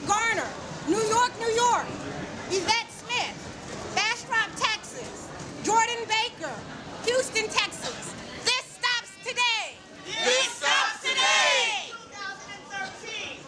Garner, New York, New York. Yvette Smith, Bastrop, Texas. Jordan Baker, Houston, Texas. This stops today. This stops today. 2013.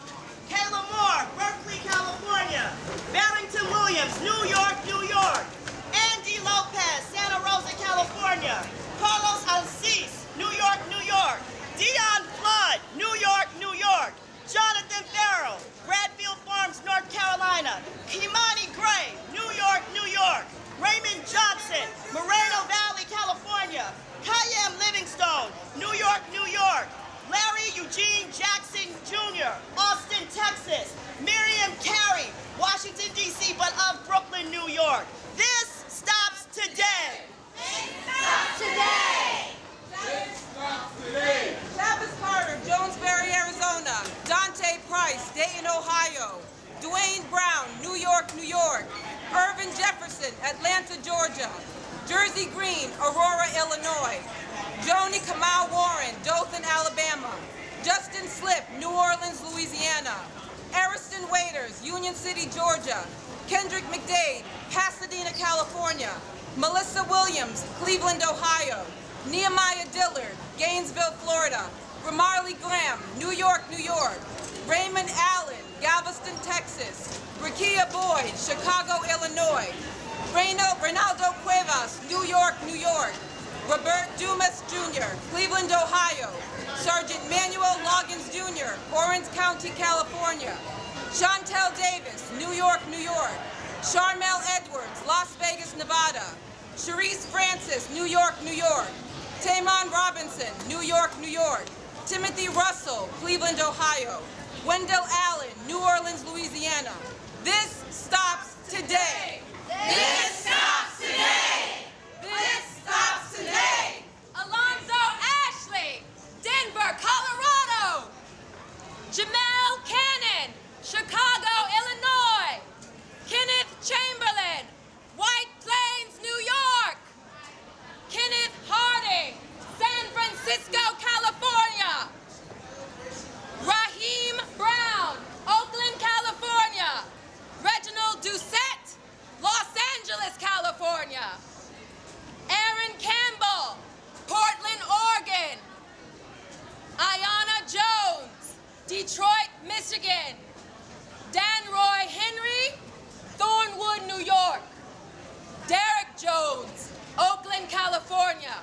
Kayla Moore, Berkeley, California. Barrington Williams, New York, New York. Andy Lopez, Santa Rosa, California. Carlos Alcis, New York, New York. Dion Flood, New York, New York. Jonathan Farrell, Bradfield Farms, North Carolina. Kimani Gray, New York, New York. Raymond Johnson, Moreno Valley, California. Kayam Livingstone, New York, New York. Larry Eugene Jackson Jr., Austin, Texas. Miriam Carey, Washington, D.C., but of Brooklyn, New York. This stops today. This stops today. This stops today. Travis Carter, Jonesbury, Arizona. Dante Price, Dayton, Ohio. Dwayne Brown, New York, New York. Irvin Jefferson, Atlanta, Georgia. Jersey Green, Aurora, Illinois. Joni Kamal Warren, Dothan, Alabama. Justin Slip, New Orleans, Louisiana. Ariston Waiters, Union City, Georgia. Kendrick McDade, Pasadena, California. Melissa Williams, Cleveland, Ohio. Nehemiah Dillard, Gainesville, Florida. Ramarley Graham, New York, New York. Raymond Allen, Galveston, Texas. Rakia Boyd, Chicago, Illinois. Reynaldo Cuevas, New York, New York. Robert Dumas Jr., Cleveland, Ohio. Sergeant Manuel Loggins Jr., Orange County, California. Chantel Davis, New York, New York. Charmel Edwards, Las Vegas, Nevada. Sharice Francis, New York, New York. Tamon Robinson, New York, New York. Timothy Russell, Cleveland, Ohio. Wendell Allen, New Orleans, Louisiana. This stops today. This stops today. This stops today. Alonzo Ashley, Denver, Colorado. Jamel Cannon, Chicago, Illinois. Kenneth Chamberlain, White Plains, New York. Kenneth Harding, San Francisco, California. Raheem Brown, Oakland, California. Reginald Doucette, Los Angeles, California. Aaron Campbell, Portland, Oregon. Ayanna Jones, Detroit, Michigan. Danroy Henry, Thornwood, New York. Derek Jones, Oakland, California.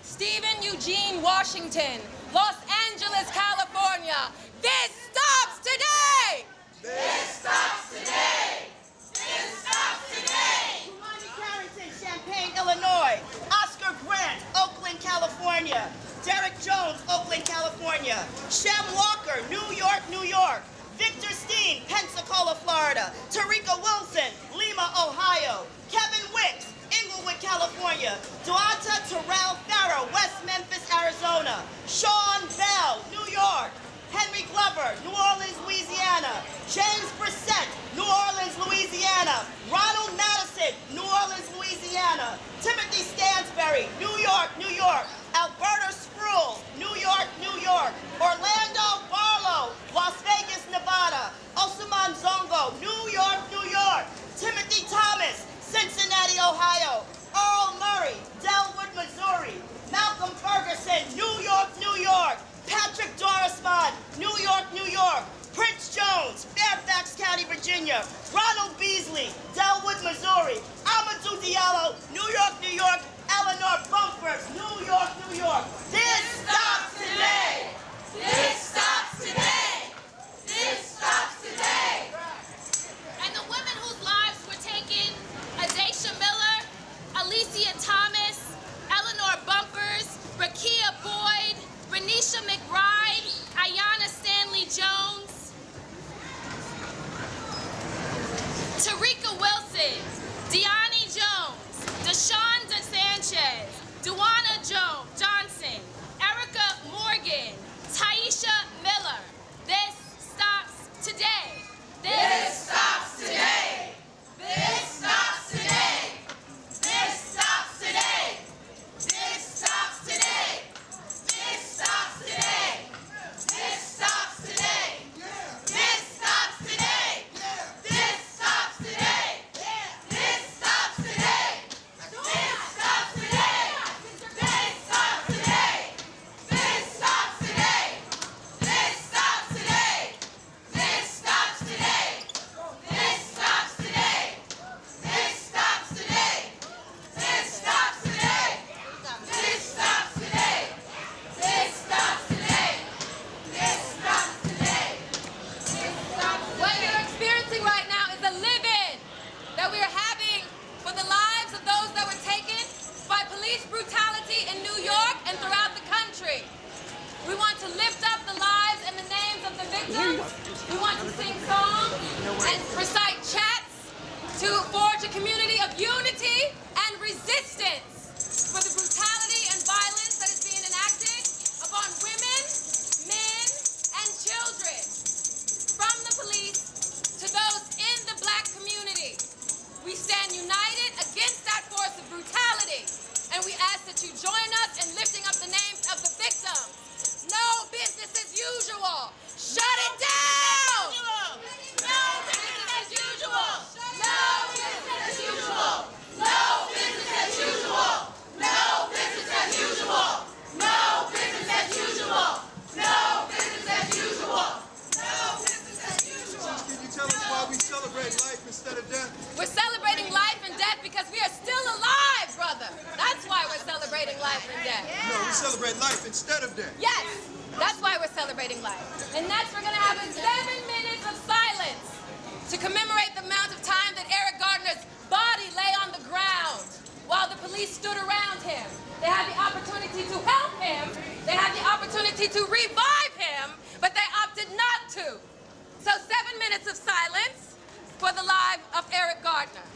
Stephen Eugene Washington, Los Angeles, California. This stops today! This stops today. This stops today. Lumani Carrington, Champaign, Illinois. Oscar Grant, Oakland, California. Derek Jones, Oakland, California. Shem Walker, New York, New York. Victor Steen, Pensacola, Florida. Tarika Wilson, Lima, Ohio. Kevin Wicks, Inglewood, California. Duanta Terrell Farrow, West Memphis, Arizona. Sean Bell, New York. Henry Glover, New Orleans, Louisiana. James Brissett, New Orleans, Louisiana. Ronald Madison, New Orleans, Louisiana. Timothy Stansberry, New York, New York. Alberta Sproul, New York, New York. Orlando Barlow, Las Vegas, Nevada. Osaman Zongo, New York, New York. Timothy Thomas, Cincinnati, Ohio. Earl Murray, Delwood, Missouri. Malcolm Ferguson, New York, New York. Patrick Dorismond, New York, New York. Prince Jones, Fairfax County, Virginia. Ronald Beasley, Delwood, Missouri. Amadou Diallo, New York, New York. Eleanor Bumpers, New York, New York. This stops today. This stops today. This stops today. And the women whose lives were taken, Adacia Miller, Alicia Thomas, Eleanor Bumpers, Rakia Boyd, Renisha McBride, Ayanna Stanley Jones, Tarika Wilson, Deani Jones, Deshawnda Sanchez, Duana Johnson, Erica Morgan, Taisha Miller. This stops today. This stops today. This stops today. This stops today. This stops today. This stops today. This stops today. This stops today. to lift up the lives and the names of the victims. We want to sing songs and recite chants to forge a community of unity and resistance for the brutality and violence that is being enacted upon women, men, and children, from the police to those in the Black community. We stand united against that force of brutality, and we ask that you join us in lifting up the names of the victims. No business as usual. Shut it down! No business as usual! No business as usual! No business as usual! No business as usual! No business as usual! No business as usual! No business as usual! Can you tell us why we celebrate life instead of death? We're celebrating life and death because we are still alive, brother. That's why we're celebrating life and death. No, we celebrate life instead of death. Yes, that's why we're celebrating life. And next we're going to have a 7 minutes of silence to commemorate the amount of time that Eric Gardner's body lay on the ground while the police stood around him. They had the opportunity to help him. They had the opportunity to revive him, but they opted not to. So 7 minutes of silence for the life of Eric Gardner.